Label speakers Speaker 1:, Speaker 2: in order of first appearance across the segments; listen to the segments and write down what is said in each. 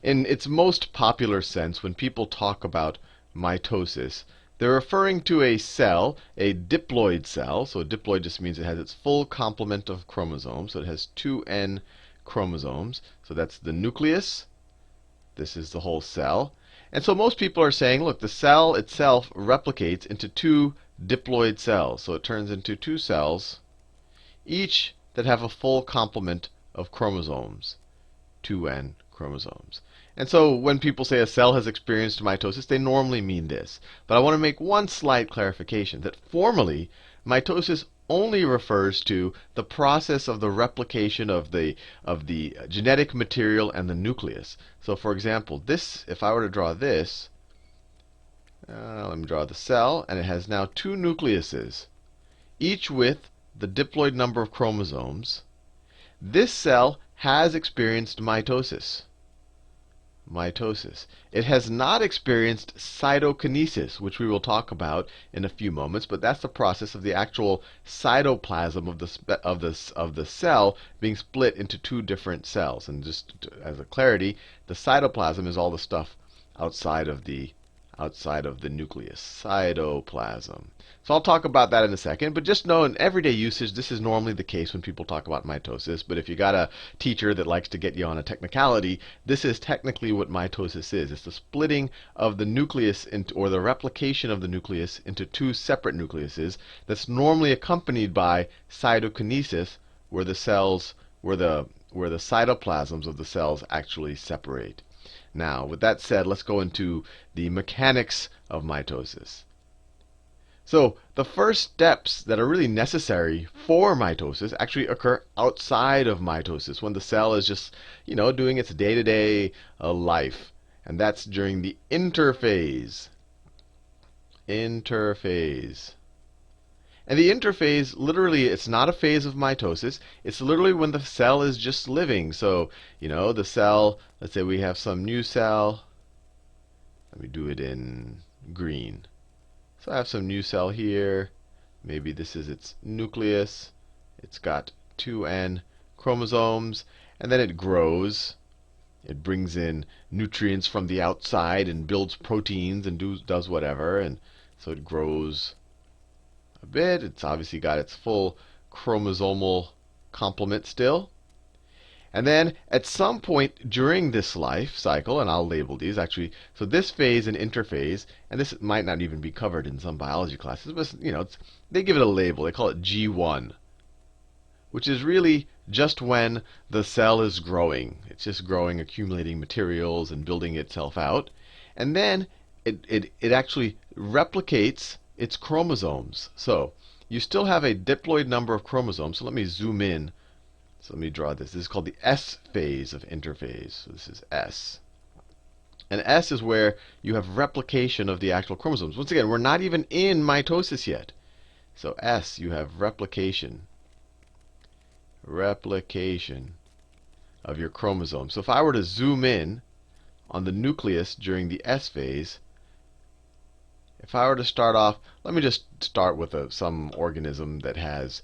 Speaker 1: in its most popular sense, when people talk about mitosis, they're referring to a cell, a diploid cell. So a diploid just means it has its full complement of chromosomes. So it has 2n chromosomes. So that's the nucleus. This is the whole cell. And so most people are saying, look, the cell itself replicates into two diploid cells. So it turns into two cells, each that have a full complement of chromosomes, 2n chromosomes. And so when people say a cell has experienced mitosis, they normally mean this. But I want to make one slight clarification, that formally, mitosis only refers to the process of the replication of the genetic material and the nucleus. So for example, this, if I were to draw this, let me draw the cell, and it has now two nucleuses, each with the diploid number of chromosomes. This cell has experienced mitosis. It has not experienced cytokinesis, which we will talk about in a few moments, but that's the process of the actual cytoplasm of the cell being split into two different cells. And just as a clarity, the cytoplasm is all the stuff outside of the nucleus, cytoplasm. So I'll talk about that in a second, but just know in everyday usage, this is normally the case when people talk about mitosis. But if you got a teacher that likes to get you on a technicality, this is technically what mitosis is. It's the splitting of the nucleus or the replication of the nucleus into two separate nucleuses that's normally accompanied by cytokinesis, where the cytoplasms of the cells actually separate. Now, with that said, let's go into the mechanics of mitosis. So the first steps that are really necessary for mitosis actually occur outside of mitosis, when the cell is just, doing its day-to-day life. And that's during the interphase. Interphase. And the interphase, literally, it's not a phase of mitosis. It's literally when the cell is just living. So, the cell, let's say we have some new cell. Let me do it in green. So I have some new cell here. Maybe this is its nucleus. It's got 2n chromosomes. And then it grows. It brings in nutrients from the outside and builds proteins and does whatever. And so it grows a bit. It's obviously got its full chromosomal complement still. And then at some point during this life cycle, and I'll label these actually, so this phase and interphase, and this might not even be covered in some biology classes, but they give it a label. They call it G1, which is really just when the cell is growing. It's just growing, accumulating materials and building itself out. And then it actually replicates its chromosomes. So you still have a diploid number of chromosomes. So let me zoom in. So let me draw this. This is called the S phase of interphase. So this is S. And S is where you have replication of the actual chromosomes. Once again, we're not even in mitosis yet. So S, you have replication. Replication of your chromosomes. So if I were to zoom in on the nucleus during the S phase, if I were to start off, let me just start with some organism that has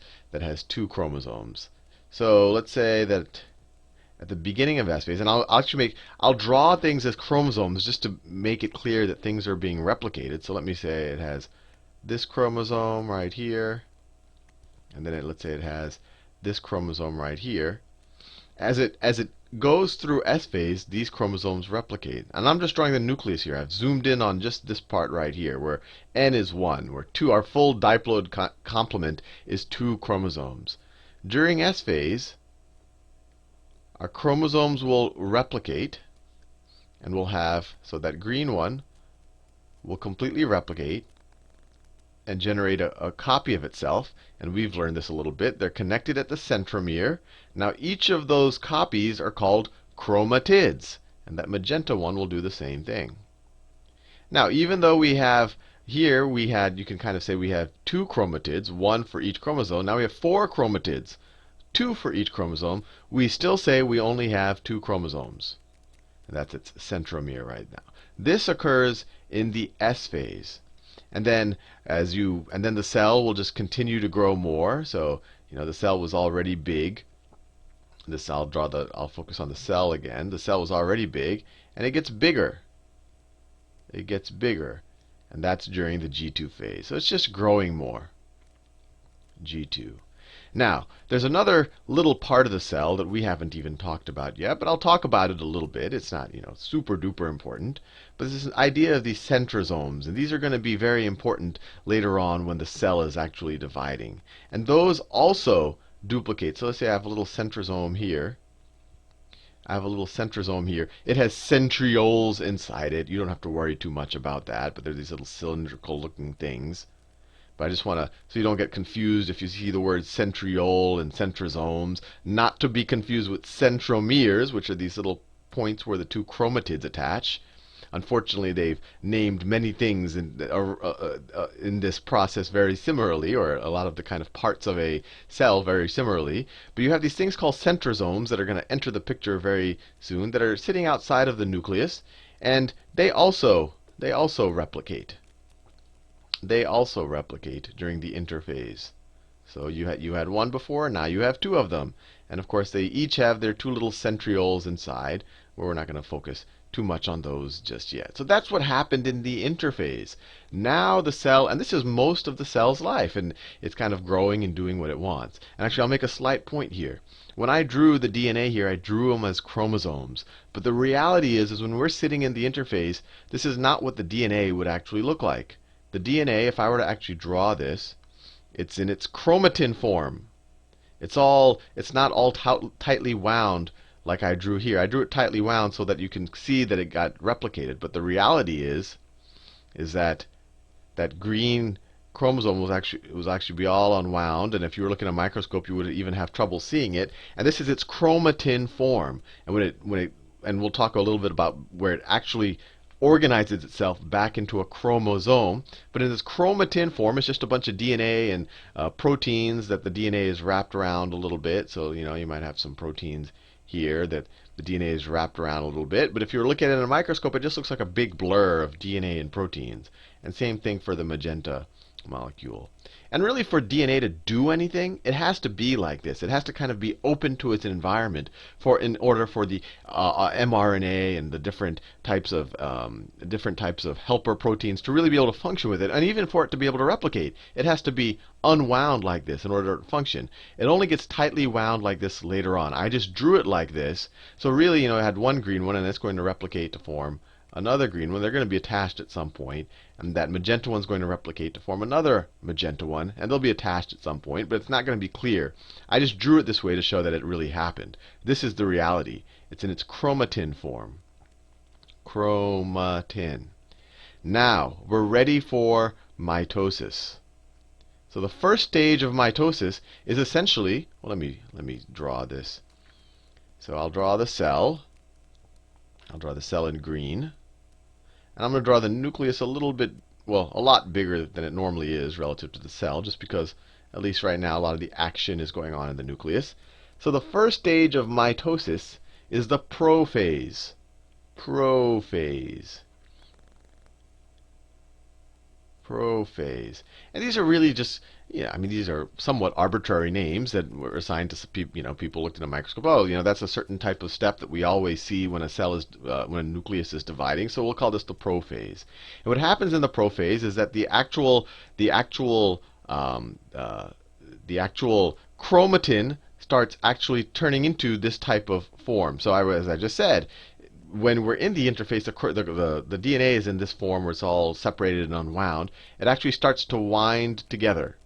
Speaker 1: two chromosomes. So let's say that at the beginning of S phase, and I'll draw things as chromosomes just to make it clear that things are being replicated. So let me say it has this chromosome right here, and then let's say it has this chromosome right here. As it goes through S phase, these chromosomes replicate. And I'm just drawing the nucleus here. I've zoomed in on just this part right here, where N is 1, where our full diploid complement is 2 chromosomes. During S phase, our chromosomes will replicate, and we'll have, so that green one will completely replicate and generate a copy of itself. And we've learned this a little bit. They're connected at the centromere. Now each of those copies are called chromatids. And that magenta one will do the same thing. Now even though we have here, you can kind of say we have 2 chromatids, 1 for each chromosome. Now we have 4 chromatids, 2 for each chromosome. We still say we only have 2 chromosomes. And that's its centromere right now. This occurs in the S phase. And then the cell will just continue to grow more. So, the cell was already big. I'll focus on the cell again. The cell was already big, and it gets bigger. It gets bigger, and that's during the G2 phase. So it's just growing more. G2. Now, there's another little part of the cell that we haven't even talked about yet, but I'll talk about it a little bit. It's not, super duper important. But this is an idea of these centrosomes, and these are going to be very important later on when the cell is actually dividing. And those also duplicate. So let's say I have a little centrosome here. It has centrioles inside it. You don't have to worry too much about that, but they're these little cylindrical looking things. But I just want to, so you don't get confused if you see the words centriole and centrosomes, not to be confused with centromeres, which are these little points where the two chromatids attach. Unfortunately, they've named many things in this process very similarly, or a lot of the kind of parts of a cell very similarly. But you have these things called centrosomes that are going to enter the picture very soon, that are sitting outside of the nucleus, and they also replicate. They also replicate during the interphase. So you had one before, now you have two of them. And of course, they each have their two little centrioles inside, where we're not going to focus too much on those just yet. So that's what happened in the interphase. Now the cell, and this is most of the cell's life, and it's kind of growing and doing what it wants. And actually, I'll make a slight point here. When I drew the DNA here, I drew them as chromosomes. But the reality is when we're sitting in the interphase, this is not what the DNA would actually look like. The DNA, if I were to actually draw this, it's in its chromatin form. It's not all tightly wound like I drew here. I drew it tightly wound so that you can see that it got replicated. But the reality is that that green chromosome was actually be all unwound, and if you were looking at a microscope, you would even have trouble seeing it. And this is its chromatin form. And and we'll talk a little bit about where it actually organizes itself back into a chromosome. But in this chromatin form, it's just a bunch of DNA and proteins that the DNA is wrapped around a little bit. So you might have some proteins here that the DNA is wrapped around a little bit. But if you're looking at it in a microscope, it just looks like a big blur of DNA and proteins. And same thing for the magenta molecule. And really, for DNA to do anything, it has to be like this. It has to kind of be open to its environment in order for the mRNA and the different types of helper proteins to really be able to function with it. And even for it to be able to replicate, it has to be unwound like this in order to function. It only gets tightly wound like this later on. I just drew it like this. So really, I had one green one, and it's going to replicate to form another green one. They're going to be attached at some point, and that magenta one's going to replicate to form another magenta one, and they'll be attached at some point, but it's not going to be clear. I just drew it this way to show that it really happened. This is the reality. It's in its chromatin form. Chromatin. Now, we're ready for mitosis. So the first stage of mitosis is essentially, well, let me draw this. So I'll draw the cell. I'll draw the cell in green. And I'm going to draw the nucleus a little bit, well, a lot bigger than it normally is relative to the cell, just because, at least right now, a lot of the action is going on in the nucleus. So the first stage of mitosis is the prophase. Prophase. Prophase. And these are really just, these are somewhat arbitrary names that were assigned to people looked at a microscope. Oh, that's a certain type of step that we always see when when a nucleus is dividing. So we'll call this the prophase. And what happens in the prophase is that the actual chromatin starts actually turning into this type of form. So as I just said, when we're in the interphase, the DNA is in this form where it's all separated and unwound. It actually starts to wind together.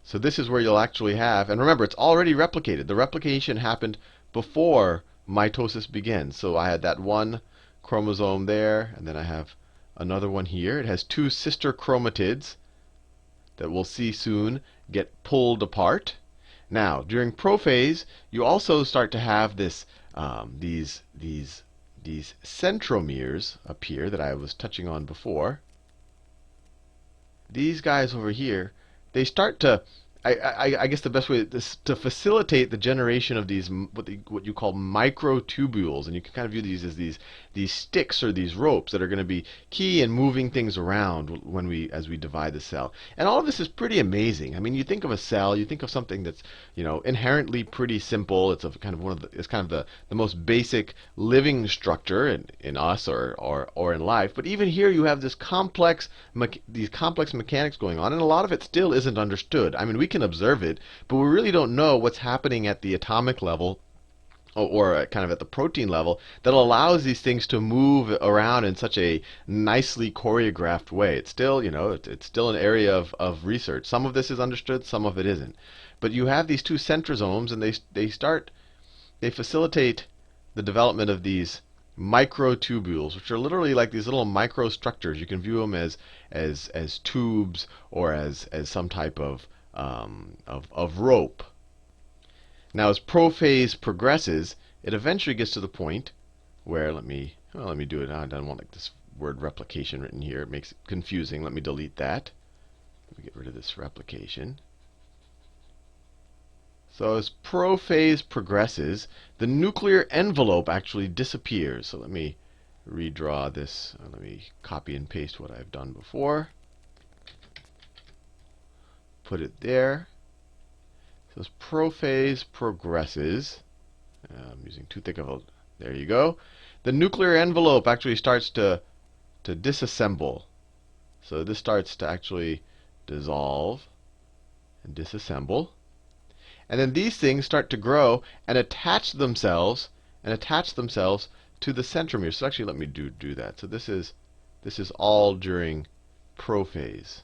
Speaker 1: So this is where you'll actually have, and remember, it's already replicated. The replication happened before mitosis begins. So I had that one chromosome there, and then I have another one here. It has two sister chromatids that we'll see soon get pulled apart. Now, during prophase, you also start to have these centromeres up here that I was touching on before. These guys over here, they start to I guess the best way is to facilitate the generation of these what you call microtubules, and you can kind of view these as these sticks or these ropes that are going to be key in moving things around when as we divide the cell. And all of this is pretty amazing. I mean, you think of a cell, you think of something that's inherently pretty simple. It's it's kind of the most basic living structure in us or in life. But even here you have these complex mechanics going on, and a lot of it still isn't understood. I mean, we can observe it, but we really don't know what's happening at the atomic level or kind of at the protein level that allows these things to move around in such a nicely choreographed way. It's still, it's still an area of research. Some of this is understood, some of it isn't. But you have these two centrosomes, and they facilitate the development of these microtubules, which are literally like these little microstructures. You can view them as tubes or as some type of rope. Now, as prophase progresses, it eventually gets to the point where let me do it. I don't want like this word replication written here. It makes it confusing. Let me delete that. Let me get rid of this replication. So as prophase progresses, the nuclear envelope actually disappears. So let me redraw this. Let me copy and paste what I've done before. Put it there. So as prophase progresses, I'm using too thick of a, there you go. The nuclear envelope actually starts to disassemble. So this starts to actually dissolve and disassemble. And then these things start to grow and attach themselves to the centromere. So actually, let me do that. So this is all during prophase.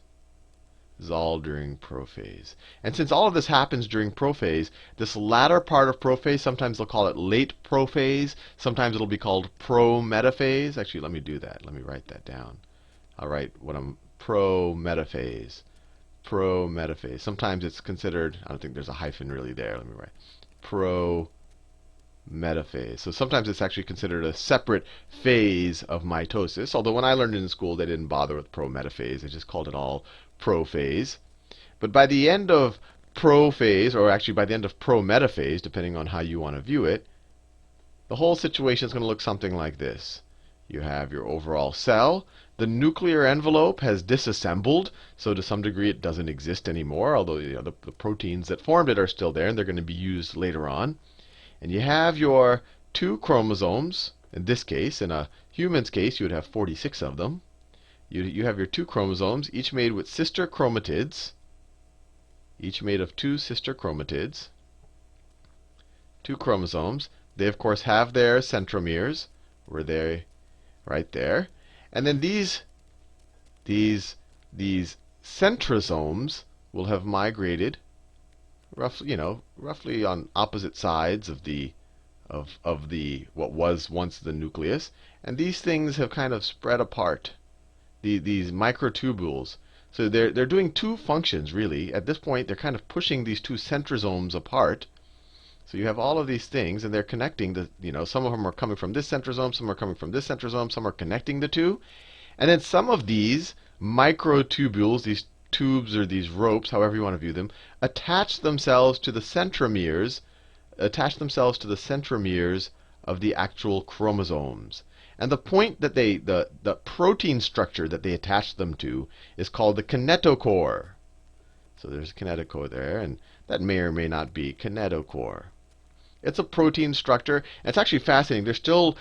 Speaker 1: This is all during prophase. And since all of this happens during prophase, this latter part of prophase, sometimes they'll call it late prophase. Sometimes it'll be called prometaphase. Actually, let me do that. Let me write that down. I'll write what I'm prometaphase. Prometaphase. Sometimes it's considered, I don't think there's a hyphen really there. Let me write prometaphase. So sometimes it's actually considered a separate phase of mitosis. Although when I learned it in school, they didn't bother with prometaphase. They just called it all prophase. But by the end of prophase, or actually by the end of prometaphase, depending on how you want to view it, the whole situation is going to look something like this. You have your overall cell. The nuclear envelope has disassembled, so to some degree it doesn't exist anymore, although the proteins that formed it are still there, and they're going to be used later on. And you have your two chromosomes. In this case, in a human's case, you would have 46 of them. You have your two chromosomes, each made with sister chromatids, each made of two sister chromatids, two chromosomes. They, of course, have their centromeres, where they right there. And then these centrosomes will have migrated roughly on opposite sides of the what was once the nucleus. And these things have kind of spread apart. These microtubules. So they're doing two functions really. At this point, they're kind of pushing these two centrosomes apart. So you have all of these things, and they're connecting some of them are coming from this centrosome, some are coming from this centrosome, some are connecting the two. And then some of these microtubules, these tubes or these ropes, however you want to view them, attach themselves to the centromeres of the actual chromosomes. And the point that the protein structure that they attach them to is called the kinetochore. So there's a kinetochore there, and that may or may not be kinetochore. It's a protein structure. And it's actually fascinating. It's still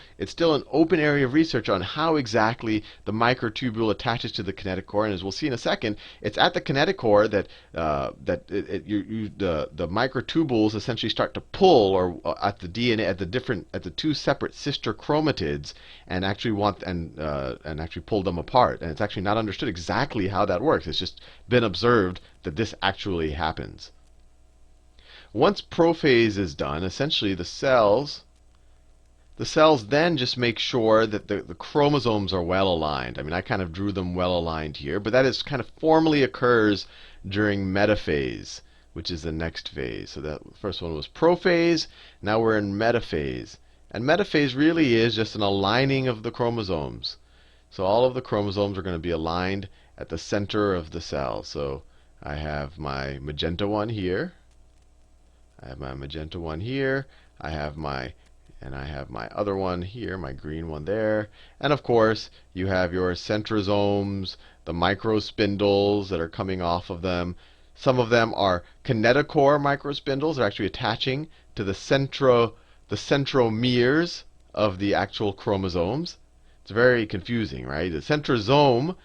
Speaker 1: an open area of research on how exactly the microtubule attaches to the kinetochore. And as we'll see in a second, it's at the kinetochore that the microtubules essentially start to pull, or at the DNA at the two separate sister chromatids, and actually actually pull them apart. And it's actually not understood exactly how that works. It's just been observed that this actually happens. Once prophase is done, essentially the cells then just make sure that the chromosomes are well aligned. I mean, I kind of drew them well aligned here, but that is kind of formally occurs during metaphase, which is the next phase. So that first one was prophase. Now we're in metaphase. And metaphase really is just an aligning of the chromosomes. So all of the chromosomes are going to be aligned at the center of the cell. So I have my magenta one here. I have my magenta one here. I have my other one here, my green one there. And of course, you have your centrosomes, the microspindles that are coming off of them. Some of them are kinetochore microspindles. They're actually attaching to the centromeres of the actual chromosomes. It's very confusing, right? The centrosome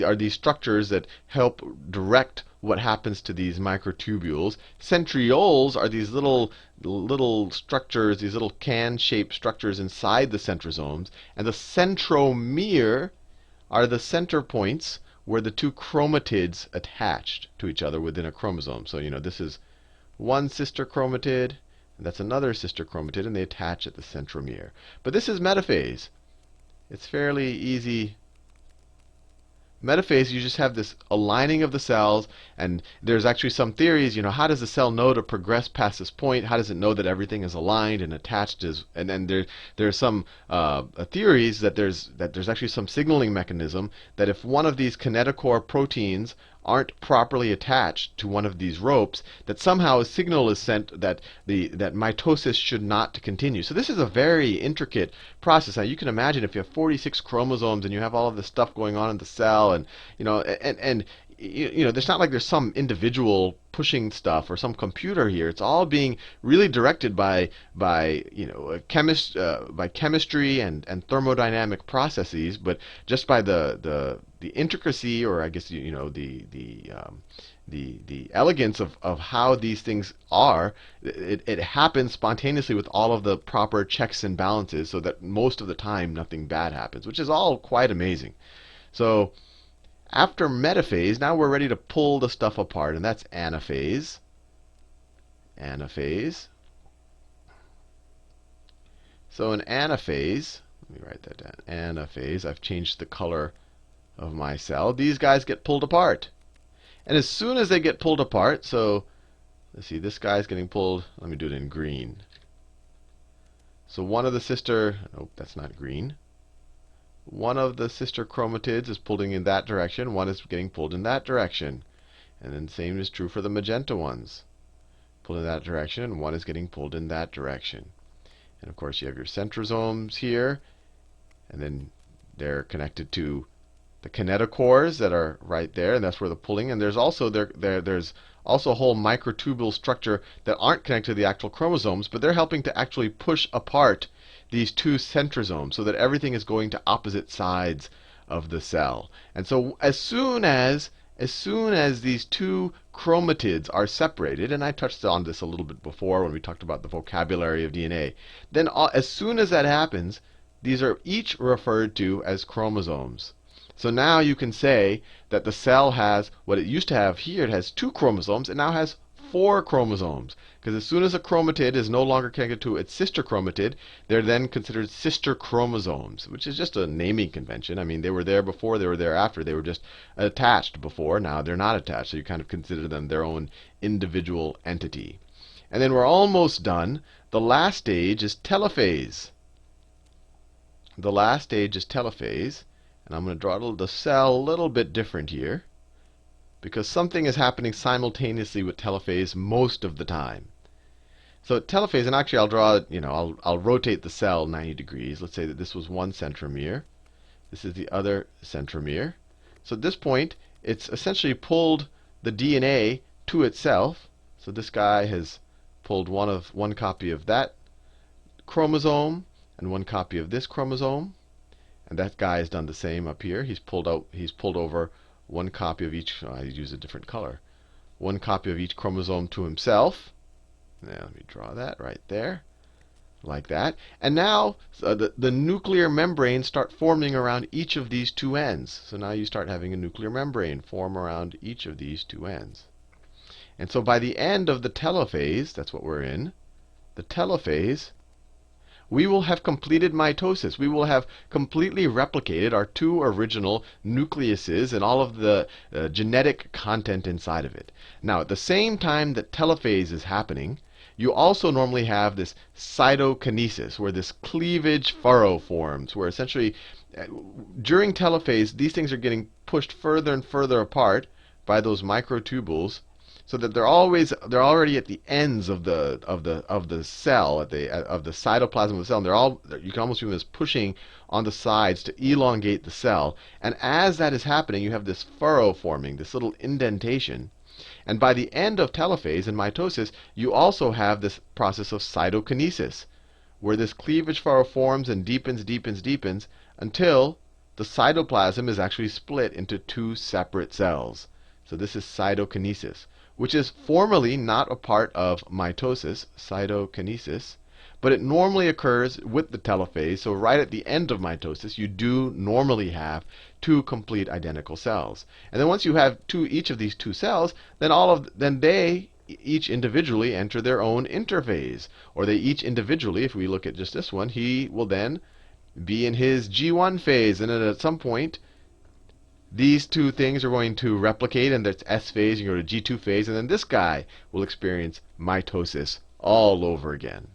Speaker 1: are these structures that help direct what happens to these microtubules. Centrioles are these little structures, these little can-shaped structures inside the centrosomes. And the centromere are the center points where the two chromatids attached to each other within a chromosome. So, this is one sister chromatid, and that's another sister chromatid, and they attach at the centromere. But this is metaphase. It's fairly easy. Metaphase, you just have this aligning of the cells, and there's actually some theories, how does the cell know to progress past this point? How does it know that everything is aligned and attached? And then there are some theories that there's actually some signaling mechanism that if one of these kinetochore proteins aren't properly attached to one of these ropes, that somehow a signal is sent that that mitosis should not continue. So this is a very intricate process. Now you can imagine if you have 46 chromosomes and you have all of this stuff going on in the cell, and there's not like there's some individual pushing stuff or some computer here. It's all being really directed by chemistry and thermodynamic processes, but just by the intricacy, or I guess the elegance of how these things are. It happens spontaneously with all of the proper checks and balances, so that most of the time nothing bad happens, which is all quite amazing. So after metaphase, now we're ready to pull the stuff apart, and that's anaphase. Anaphase. So in anaphase, let me write that down. Anaphase, I've changed the color of my cell. These guys get pulled apart. And as soon as they get pulled apart, so let's see, this guy's getting pulled. Let me do it in green. So one of the sister, nope, that's not green. One of the sister chromatids is pulling in that direction. One is getting pulled in that direction. And then the same is true for the magenta ones. Pulled in that direction, and one is getting pulled in that direction. And of course, you have your centrosomes here. And then they're connected to the kinetochores that are right there, and that's where the pulling. And there's also there's also a whole microtubule structure that aren't connected to the actual chromosomes, but they're helping to actually push apart these two centrosomes so that everything is going to opposite sides of the cell. And so as soon as these two chromatids are separated, and I touched on this a little bit before when we talked about the vocabulary of DNA, then as soon as that happens, these are each referred to as chromosomes. So now you can say that the cell has what it used to have here. It has 2 chromosomes. It now has 4 chromosomes. Because as soon as a chromatid is no longer connected to its sister chromatid, they're then considered sister chromosomes, which is just a naming convention. I mean, they were there before, they were there after. They were just attached before. Now they're not attached. So you kind of consider them their own individual entity. And then we're almost done. The last stage is telophase. The last stage is telophase. And I'm going to draw the cell a little bit different here, because something is happening simultaneously with telophase most of the time. So telophase, and actually I'll draw, I'll rotate the cell 90 degrees. Let's say that this was one centromere. This is the other centromere. So at this point, it's essentially pulled the DNA to itself. So this guy has pulled one copy of that chromosome and one copy of this chromosome. And that guy has done the same up here. He's pulled over one copy of each. I use a different color. One copy of each chromosome to himself. Now let me draw that right there, like that. And now the nuclear membranes start forming around each of these two ends. So now you start having a nuclear membrane form around each of these two ends. And so by the end of the telophase, that's what we're in, the telophase, we will have completed mitosis. We will have completely replicated our 2 original nucleuses and all of the genetic content inside of it. Now, at the same time that telophase is happening, you also normally have this cytokinesis, where this cleavage furrow forms, where essentially during telophase, these things are getting pushed further and further apart by those microtubules, so that they're already at the ends of the cell, of the cytoplasm of the cell. And you can almost view them as pushing on the sides to elongate the cell. And as that is happening, you have this furrow forming, this little indentation. And by the end of telophase and mitosis, you also have this process of cytokinesis, where this cleavage furrow forms and deepens until the cytoplasm is actually split into two separate cells. So this is cytokinesis, which is formally not a part of mitosis, cytokinesis, but it normally occurs with the telophase. So right at the end of mitosis, you do normally have two complete identical cells. And then once you have each of these two cells, then they each individually enter their own interphase. Or they each individually, if we look at just this one, he will then be in his G1 phase. And then at some point, these two things are going to replicate, and that's S phase, you go to G2 phase, and then this guy will experience mitosis all over again.